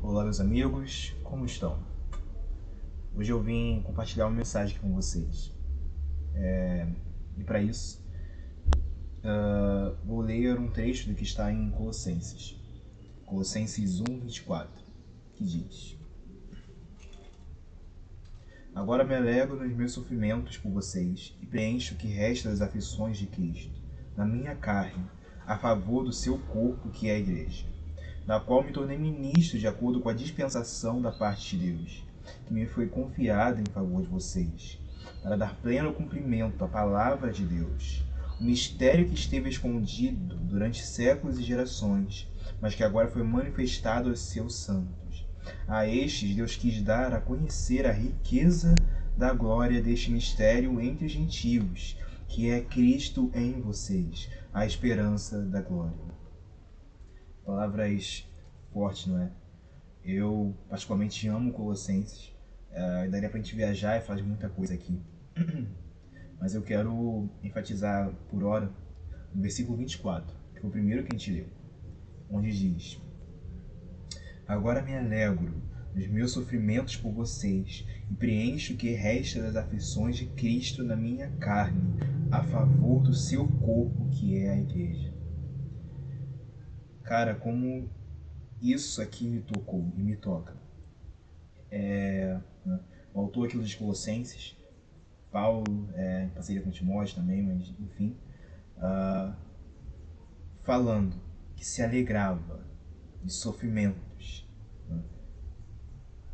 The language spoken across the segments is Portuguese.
Olá, meus amigos, como estão? Hoje eu vim compartilhar uma mensagem com vocês. E para isso, vou ler um trecho do que está em Colossenses. Colossenses 1:24, que diz: Agora me alegro nos meus sofrimentos por vocês e preencho o que resta das aflições de Cristo, na minha carne, a favor do seu corpo, que é a Igreja, na qual me tornei ministro de acordo com a dispensação da parte de Deus, que me foi confiada em favor de vocês, para dar pleno cumprimento à palavra de Deus, o mistério que esteve escondido durante séculos e gerações, mas que agora foi manifestado aos seus santos. A estes Deus quis dar a conhecer a riqueza da glória deste mistério entre os gentios, que é Cristo em vocês, a esperança da glória. Palavras fortes, não é? Eu particularmente amo Colossenses. Daria pra gente viajar e falar de muita coisa aqui. Mas eu quero enfatizar por hora no versículo 24, que foi o primeiro que a gente leu, onde diz: Agora me alegro nos meus sofrimentos por vocês e preencho o que resta das aflições de Cristo na minha carne, a favor do seu corpo, que é a Igreja. Cara, como isso aqui me tocou e me toca. O autor aqui dos Colossenses, Paulo, em parceria com Timóteo também, mas enfim, falando que se alegrava de sofrimentos, né,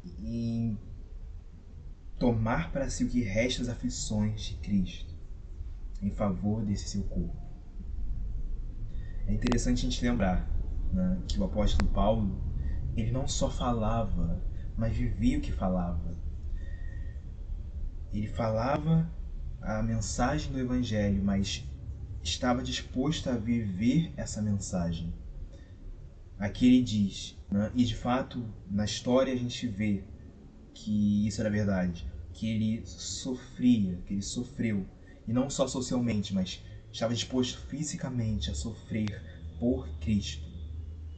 e tomar para si o que resta das aflições de Cristo em favor desse seu corpo. É interessante a gente lembrar, né, que o apóstolo Paulo, ele não só falava, mas vivia o que falava. Ele falava a mensagem do Evangelho, mas estava disposto a viver essa mensagem. Aqui ele diz, né, e de fato na história a gente vê que isso era verdade, que ele sofria, que ele sofreu, e não só socialmente, mas estava disposto fisicamente a sofrer por Cristo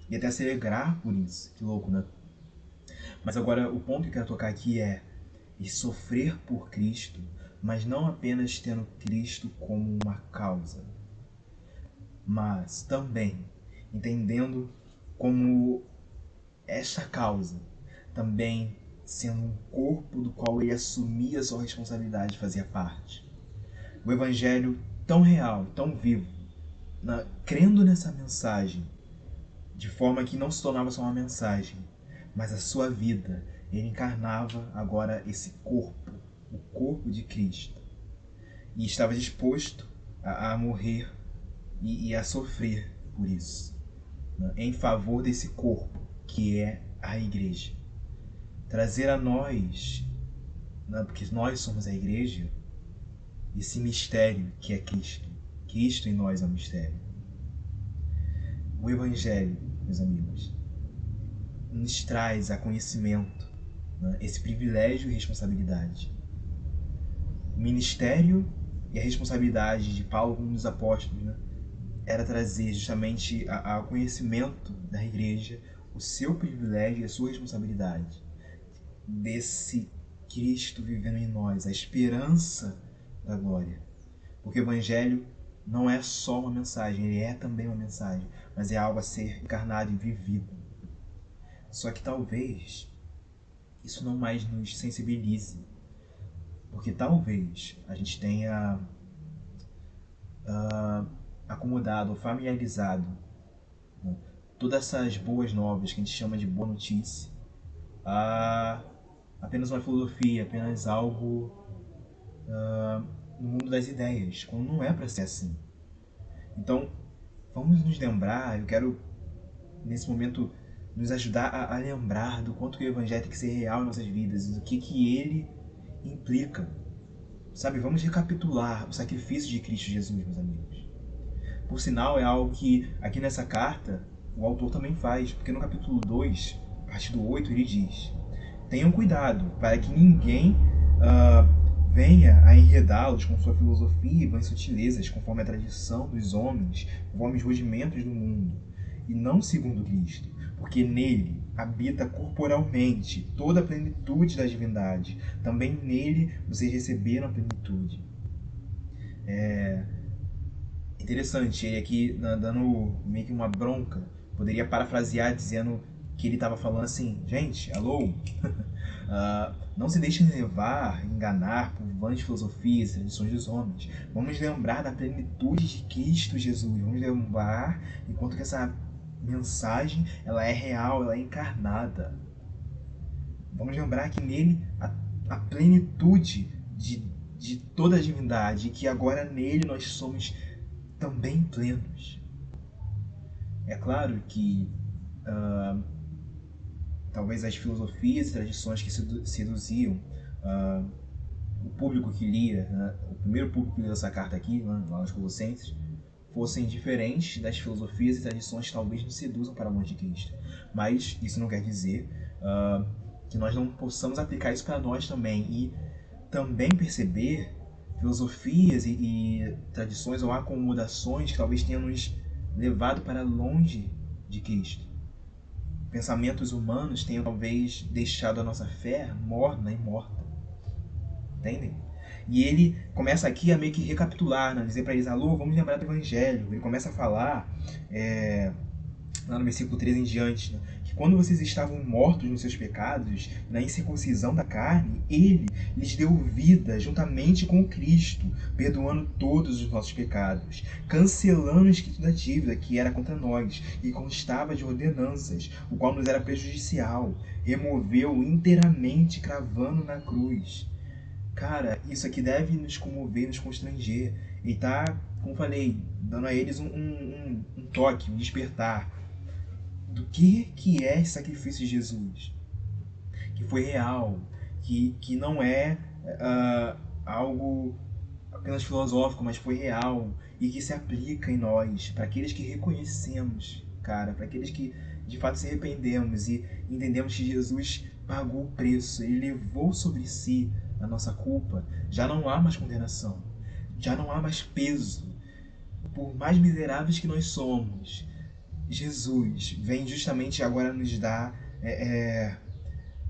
e até se alegrar por isso. Que louco, né? Mas agora o ponto que eu quero tocar aqui é e sofrer por Cristo, mas não apenas tendo Cristo como uma causa, mas também entendendo como esta causa também sendo um corpo do qual ele assumia a sua responsabilidade, fazia parte. O Evangelho tão real, tão vivo, crendo nessa mensagem, de forma que não se tornava só uma mensagem, mas a sua vida. Ele encarnava agora esse corpo, o corpo de Cristo, e estava disposto a morrer e a sofrer por isso, né, em favor desse corpo que é a Igreja. Trazer a nós, né, porque nós somos a Igreja, esse mistério que é Cristo. Cristo em nós é um mistério. O Evangelho, meus amigos, nos traz a conhecimento, né, esse privilégio e responsabilidade. O ministério e a responsabilidade de Paulo como um dos apóstolos, né, era trazer justamente ao conhecimento da Igreja o seu privilégio e a sua responsabilidade desse Cristo vivendo em nós, a esperança da glória. Porque o Evangelho não é só uma mensagem, ele é também uma mensagem, mas é algo a ser encarnado e vivido. Só que talvez isso não mais nos sensibilize, porque talvez a gente tenha acomodado ou familiarizado, né, todas essas boas novas que a gente chama de boa notícia a apenas uma filosofia, apenas algo no mundo das ideias, quando não é para ser assim. Então, vamos nos lembrar, eu quero nesse momento nos ajudar a lembrar do quanto que o Evangelho tem que ser real em nossas vidas e do que ele implica. Sabe, vamos recapitular o sacrifício de Cristo Jesus, meus amigos. Por sinal, é algo que aqui nessa carta o autor também faz, porque no capítulo 2, a partir do 8, ele diz: tenham cuidado para que ninguém venha a enredá-los com sua filosofia e vãs sutilezas, conforme a tradição dos homens, conforme os rudimentos do mundo, e não segundo Cristo, porque nele habita corporalmente toda a plenitude da divindade. Também nele vocês receberam a plenitude. Interessante, ele aqui dando meio que uma bronca. Poderia parafrasear dizendo que ele estava falando assim: gente, alô, não se deixem levar, enganar por vãs filosofias e tradições dos homens. Vamos lembrar da plenitude de Cristo Jesus. Vamos lembrar enquanto que essa mensagem ela é real, ela é encarnada. Vamos lembrar que nele a plenitude de toda a divindade, e que agora nele nós somos também plenos. É claro que talvez as filosofias e tradições que seduziam o público que lia, né, o primeiro público que lia essa carta aqui, né, lá nos Colossenses, fossem diferentes das filosofias e tradições que talvez nos seduzam para longe de Cristo. Mas isso não quer dizer que nós não possamos aplicar isso para nós também e também perceber filosofias e tradições ou acomodações que talvez tenham nos levado para longe de Cristo. Pensamentos humanos tenham talvez deixado a nossa fé morna e morta. Entendem? E ele começa aqui a meio que recapitular, né? Dizer para eles: alô, vamos lembrar do Evangelho. Ele começa a falar, lá no versículo 13 em diante, né? Que quando vocês estavam mortos nos seus pecados, na incircuncisão da carne, ele lhes deu vida juntamente com Cristo, perdoando todos os nossos pecados, cancelando o escrito da dívida que era contra nós e constava de ordenanças, o qual nos era prejudicial, removeu inteiramente, cravando na cruz. Cara, isso aqui deve nos comover, nos constranger. E tá, como falei, dando a eles um toque, um despertar do que é esse sacrifício de Jesus. Que foi real, que não é algo apenas filosófico, mas foi real e que se aplica em nós, para aqueles que reconhecemos, cara, para aqueles que de fato se arrependemos e entendemos que Jesus pagou o preço, ele levou sobre si a nossa culpa. Já não há mais condenação, já não há mais peso. Por mais miseráveis que nós somos, Jesus vem justamente agora nos dar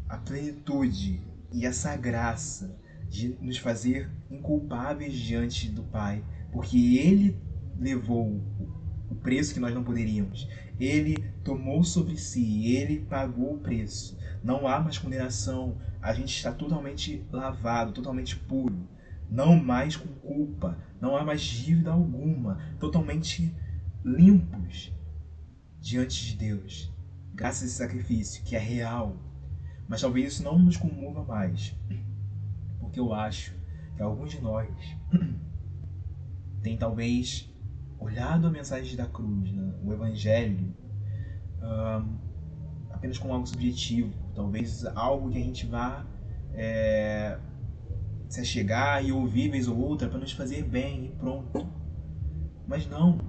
a plenitude e essa graça de nos fazer inculpáveis diante do Pai, porque Ele levou o preço que nós não poderíamos. Ele tomou sobre si, Ele pagou o preço. Não há mais condenação, a gente está totalmente lavado, totalmente puro. Não mais com culpa, não há mais dívida alguma, totalmente limpos diante de Deus, graças a esse sacrifício que é real. Mas talvez isso não nos comova mais, porque eu acho que alguns de nós têm talvez olhado a mensagem da cruz, né? O Evangelho, apenas como algo subjetivo, talvez algo que a gente vá se achegar e ouvir vez ou outra para nos fazer bem e pronto. Mas não,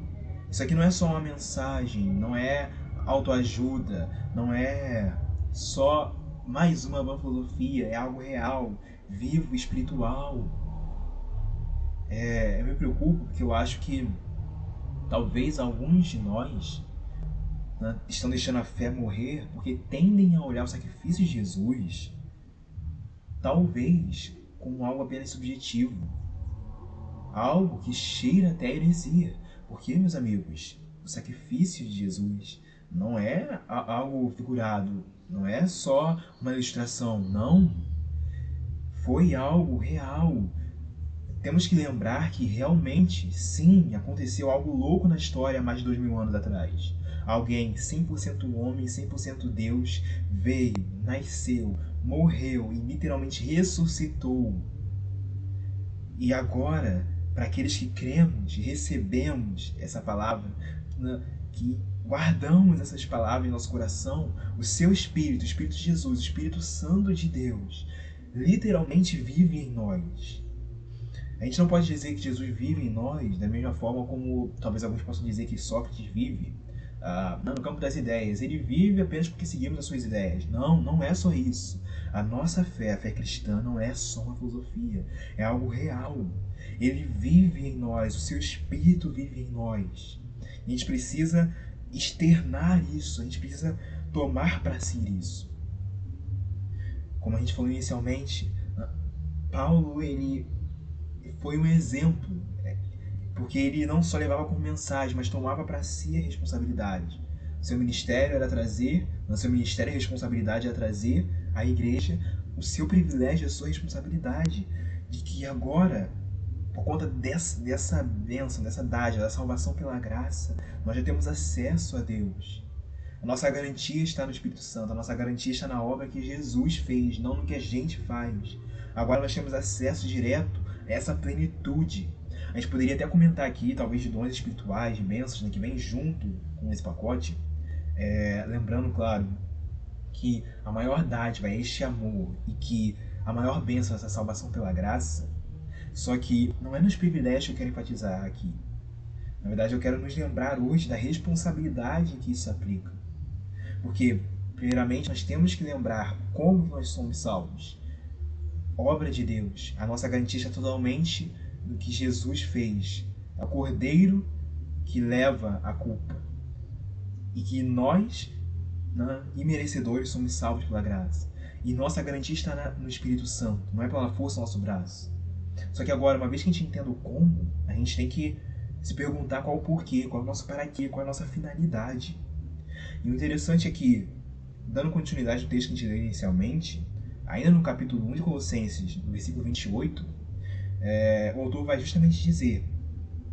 isso aqui não é só uma mensagem, não é autoajuda, não é só mais uma vã filosofia, é algo real, vivo, espiritual. Eu me preocupo porque eu acho que talvez alguns de nós, né, estão deixando a fé morrer porque tendem a olhar o sacrifício de Jesus talvez como algo apenas subjetivo, algo que cheira até a heresia. Porque, meus amigos, o sacrifício de Jesus não é algo figurado, não é só uma ilustração, não. Foi algo real. Temos que lembrar que realmente, sim, aconteceu algo louco na história há mais de 2000 anos atrás. Alguém 100% homem, 100% Deus, veio, nasceu, morreu e literalmente ressuscitou. E agora, para aqueles que cremos, recebemos essa palavra, né, que guardamos essas palavras em nosso coração, o seu Espírito, o Espírito de Jesus, o Espírito Santo de Deus, literalmente vive em nós. A gente não pode dizer que Jesus vive em nós da mesma forma como talvez alguns possam dizer que Sócrates vive no campo das ideias. Ele vive apenas porque seguimos as suas ideias. Não, não é só isso. A nossa fé, a fé cristã, não é só uma filosofia. É algo real. Ele vive em nós, o seu Espírito vive em nós. E a gente precisa externar isso, a gente precisa tomar para si isso. Como a gente falou inicialmente, Paulo ele foi um exemplo, porque ele não só levava como mensagem, mas tomava para si a responsabilidade. Seu ministério era trazer, no seu ministério a responsabilidade era trazer à igreja o seu privilégio, a sua responsabilidade, de que agora, por conta dessa bênção, dessa dádiva, da salvação pela graça, nós já temos acesso a Deus. A nossa garantia está no Espírito Santo, a nossa garantia está na obra que Jesus fez, não no que a gente faz. Agora nós temos acesso direto a essa plenitude. A gente poderia até comentar aqui, talvez, de dons espirituais, de bênçãos, né, que vem junto com esse pacote. Lembrando, claro, que a maior dádiva é este amor e que a maior bênção é essa salvação pela graça. Só que não é nos privilégios que eu quero enfatizar aqui. Na verdade, eu quero nos lembrar hoje da responsabilidade que isso aplica. Porque, primeiramente, nós temos que lembrar como nós somos salvos. Obra de Deus. A nossa garantia está totalmente no que Jesus fez. É o Cordeiro que leva a culpa. E que nós, imerecedores, somos salvos pela graça. E nossa garantia está no Espírito Santo, não é pela força do nosso braço. Só que agora, uma vez que a gente entenda o como, a gente tem que se perguntar qual o porquê, qual é o nosso para quê, qual é a nossa finalidade. E o interessante é que, dando continuidade ao texto que a gente leu inicialmente, ainda no capítulo 1 de Colossenses, no versículo 28, o autor vai justamente dizer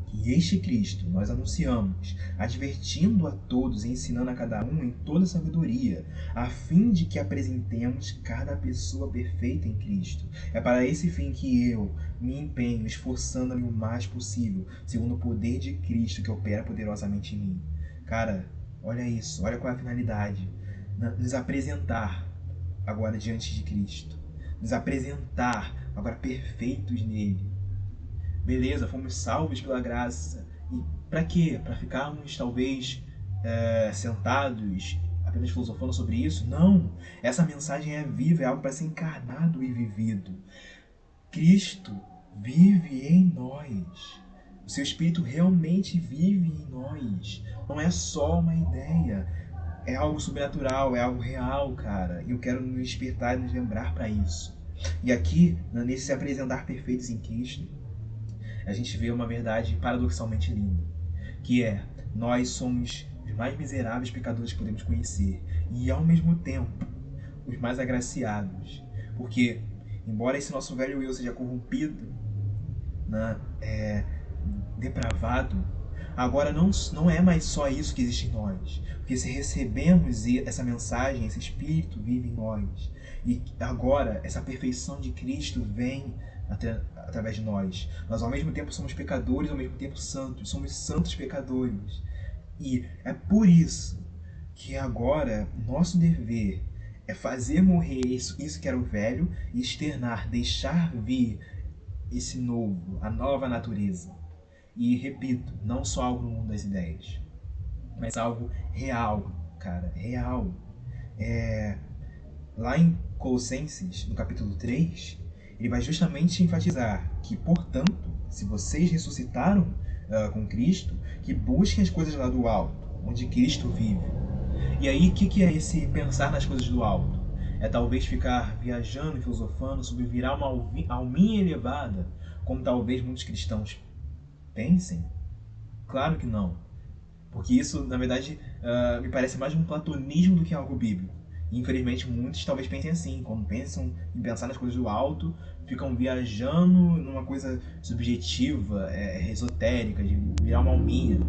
que este Cristo nós anunciamos, advertindo a todos e ensinando a cada um em toda sabedoria, a fim de que apresentemos cada pessoa perfeita em Cristo. É para esse fim que eu me empenho, esforçando-me o mais possível, segundo o poder de Cristo que opera poderosamente em mim. Cara, olha isso, olha qual é a finalidade. Nos apresentar agora diante de Cristo. Nos apresentar agora perfeitos nele. Beleza, fomos salvos pela graça. E para quê? Para ficarmos talvez sentados apenas filosofando sobre isso? Não! Essa mensagem é viva, é algo para ser encarnado e vivido. Cristo vive em nós. O seu Espírito realmente vive em nós. Não é só uma ideia. É algo sobrenatural, é algo real, cara. E eu quero nos despertar e nos lembrar para isso. E aqui, nesse se apresentar perfeitos em Cristo, a gente vê uma verdade paradoxalmente linda, que é, nós somos os mais miseráveis pecadores que podemos conhecer e, ao mesmo tempo, os mais agraciados. Porque, embora esse nosso velho eu seja corrompido, depravado, agora não é mais só isso que existe em nós. Porque se recebemos essa mensagem, esse Espírito vive em nós. E agora, essa perfeição de Cristo vem através de nós. Nós ao mesmo tempo somos pecadores, ao mesmo tempo santos. Somos santos pecadores. E é por isso que agora nosso dever é fazer morrer isso que era o velho e externar, deixar vir esse novo, a nova natureza. E repito, não só algo no mundo das ideias, mas algo real, cara, real. Lá em Colossenses, no capítulo 3, ele vai justamente enfatizar que, portanto, se vocês ressuscitaram com Cristo, que busquem as coisas lá do alto, onde Cristo vive. E aí, o que é esse pensar nas coisas do alto? É talvez ficar viajando e filosofando sobre virar uma alminha elevada, como talvez muitos cristãos pensem? Claro que não. Porque isso, na verdade, me parece mais um platonismo do que algo bíblico. E, infelizmente, muitos talvez pensem assim. Quando pensam em pensar nas coisas do alto, ficam viajando numa coisa subjetiva, esotérica, de virar uma alminha.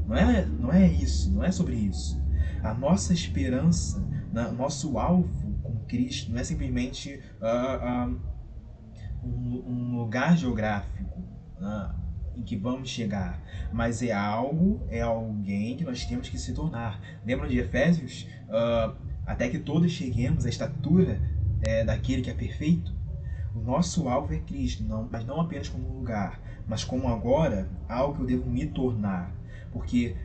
Não é isso, não é sobre isso. A nossa esperança, nosso alvo com Cristo, não é simplesmente um lugar geográfico em que vamos chegar, mas é alguém que nós temos que se tornar. Lembram de Efésios? Até que todos cheguemos à estatura daquele que é perfeito. O nosso alvo é Cristo, mas não apenas como um lugar, mas como agora algo que eu devo me tornar. Porque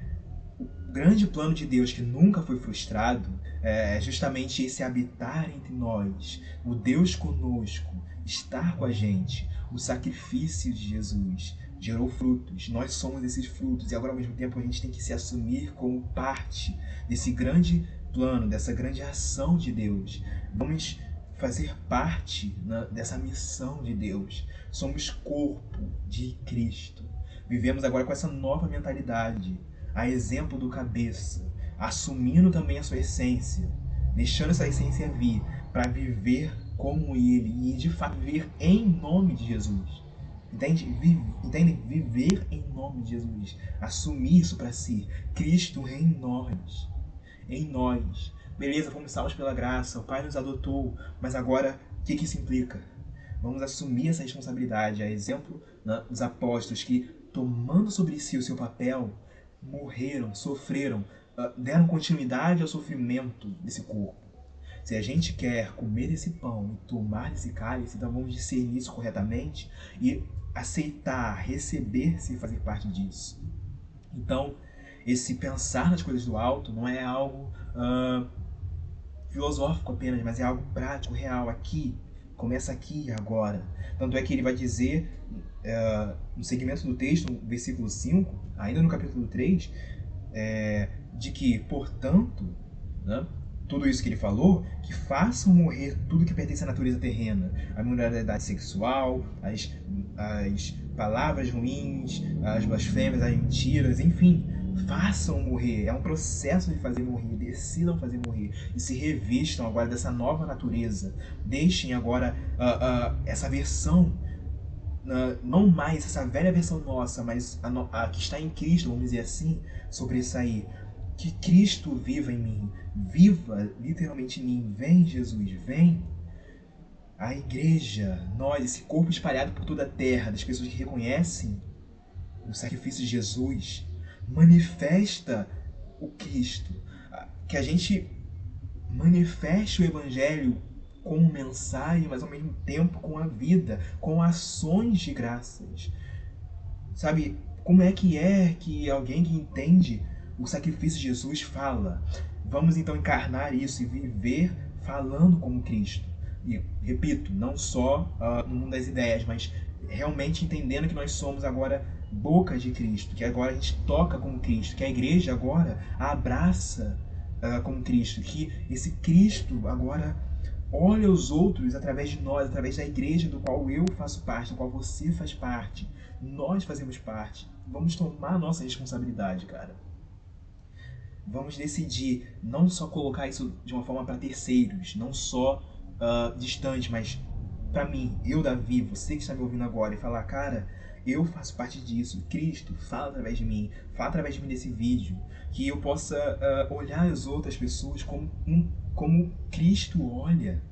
o grande plano de Deus, que nunca foi frustrado, é justamente esse habitar entre nós, o Deus conosco, estar com a gente. O sacrifício de Jesus gerou frutos, nós somos esses frutos, e agora ao mesmo tempo a gente tem que se assumir como parte desse grande plano, dessa grande ação de Deus. Vamos fazer parte, né, dessa missão de Deus. Somos corpo de Cristo. Vivemos agora com essa nova mentalidade, a exemplo do cabeça, assumindo também a sua essência, deixando essa essência vir para viver como Ele e de fato viver em nome de Jesus. Entendem? Viver em nome de Jesus. Assumir isso para si. Cristo em nós. Em nós. Beleza, fomos salvos pela graça, o Pai nos adotou, mas agora o que isso implica? Vamos assumir essa responsabilidade, a exemplo, né, dos apóstolos que, tomando sobre si o seu papel, morreram, sofreram, deram continuidade ao sofrimento desse corpo. Se a gente quer comer esse pão e tomar esse cálice, então vamos discernir isso corretamente e aceitar, receber-se e fazer parte disso. Então, esse pensar nas coisas do alto não é algo filosófico apenas, mas é algo prático, real, aqui. Começa aqui e agora. Tanto é que ele vai dizer, no segmento do texto, no versículo 5, ainda no capítulo 3, de que, portanto, né, tudo isso que ele falou, que façam morrer tudo que pertence à natureza terrena, a imoralidade sexual, as palavras ruins, as blasfêmias, as mentiras, enfim, façam morrer. É um processo de fazer morrer, decidam fazer morrer e se revistam agora dessa nova natureza. Deixem agora essa versão, não mais essa velha versão nossa, mas a que está em Cristo, vamos dizer assim, sobressair. Que Cristo viva em mim, viva literalmente em mim. Vem, Jesus, vem. A igreja, nós, esse corpo espalhado por toda a terra, das pessoas que reconhecem o sacrifício de Jesus, manifesta o Cristo. Que a gente manifeste o Evangelho com mensagem, mas ao mesmo tempo com a vida, com ações de graças. Sabe, como é que alguém que entende o sacrifício de Jesus fala? Vamos então encarnar isso e viver falando como Cristo. E, repito, não só no mundo das ideias, mas realmente entendendo que nós somos agora boca de Cristo, que agora a gente toca como Cristo, que a igreja agora abraça como Cristo, que esse Cristo agora olha os outros através de nós, através da igreja do qual eu faço parte, do qual você faz parte, nós fazemos parte. Vamos tomar a nossa responsabilidade, cara. Vamos decidir não só colocar isso de uma forma para terceiros, não só distante, mas para mim, eu, Davi, você que está me ouvindo agora, e falar, cara, eu faço parte disso. Cristo, fala através de mim, fala através de mim desse vídeo, que eu possa olhar as outras pessoas como Cristo olha,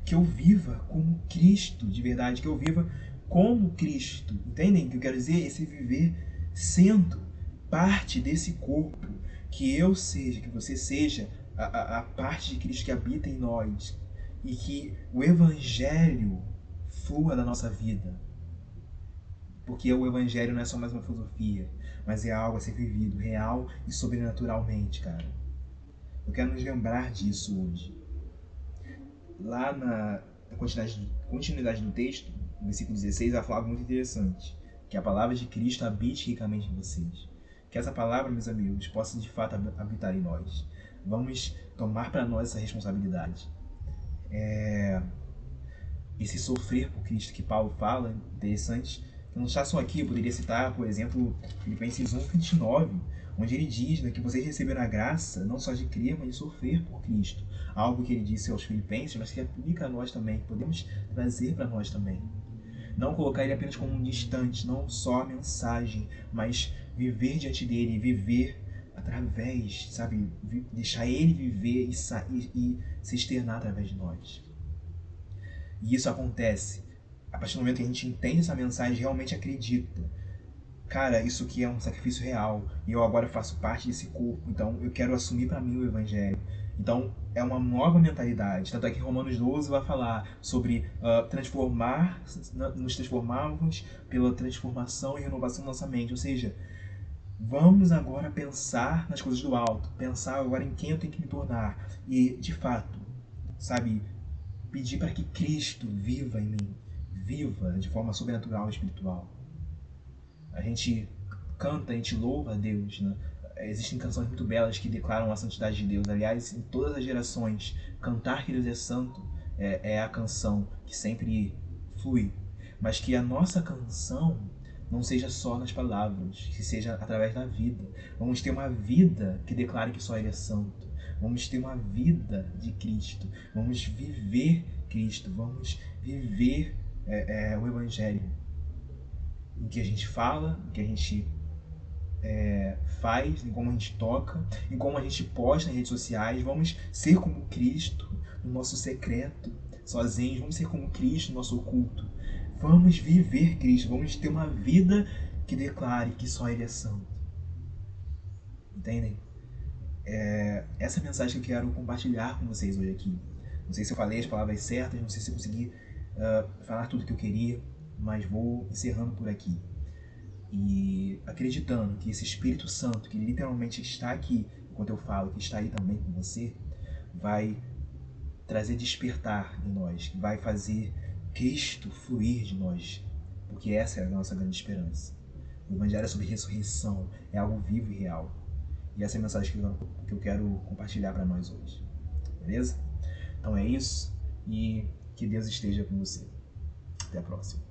que eu viva como Cristo, de verdade, que eu viva como Cristo. Entendem o que eu quero dizer? Esse viver sendo parte desse corpo, que eu seja, que você seja a parte de Cristo que habita em nós e que o Evangelho flua da nossa vida. Porque o Evangelho não é só mais uma filosofia, mas é algo a ser vivido, real e sobrenaturalmente, cara. Eu quero nos lembrar disso hoje. Lá na continuidade do texto, no versículo 16, vai falar algo muito interessante, que a palavra de Cristo habite ricamente em vocês. Que essa palavra, meus amigos, possa de fato habitar em nós. Vamos tomar para nós essa responsabilidade. Esse sofrer por Cristo que Paulo fala, interessante, que não está só aqui, eu poderia citar, por exemplo, Filipenses 1:29, onde ele diz, né, que vocês receberam a graça não só de crer, mas de sofrer por Cristo. Algo que ele disse aos Filipenses, mas que aplica a nós também, que podemos trazer para nós também. Não colocar ele apenas como um distante, não só a mensagem, mas viver diante dele, viver através, sabe, deixar ele viver e se externar através de nós. E isso acontece a partir do momento que a gente entende essa mensagem, realmente acredita. Cara, isso aqui é um sacrifício real e eu agora faço parte desse corpo, então eu quero assumir para mim o Evangelho. Então é uma nova mentalidade. Tanto é que Romanos 12 vai falar sobre nos transformarmos pela transformação e renovação da nossa mente. Ou seja, vamos agora pensar nas coisas do alto, pensar agora em quem eu tenho que me tornar e, de fato, sabe, pedir para que Cristo viva em mim, viva de forma sobrenatural e espiritual. A gente canta, a gente louva a Deus, né? existem canções muito belas que declaram a santidade de Deus. Aliás, em todas as gerações, cantar que Deus é santo é a canção que sempre flui. Mas que a nossa canção não seja só nas palavras, que seja através da vida. Vamos ter uma vida que declare que só Ele é santo. Vamos ter uma vida de Cristo. Vamos viver Cristo. Vamos viver o Evangelho. Em que a gente fala, em que a gente faz, em como a gente toca, em como a gente posta nas redes sociais. Vamos ser como Cristo no nosso secreto, sozinhos. Vamos ser como Cristo no nosso oculto. Vamos viver Cristo. Vamos ter uma vida que declare que só Ele é santo. Entendem? Essa mensagem que eu quero compartilhar com vocês hoje aqui. Não sei se eu falei as palavras certas, não sei se eu consegui falar tudo que eu queria, mas vou encerrando por aqui. E acreditando que esse Espírito Santo, que literalmente está aqui enquanto eu falo, que está aí também com você, vai trazer despertar em nós, vai fazer Cristo fluir de nós, porque essa é a nossa grande esperança. O Evangelho é sobre ressurreição, é algo vivo e real. E essa é a mensagem que eu quero compartilhar para nós hoje. Beleza? Então é isso, e que Deus esteja com você. Até a próxima.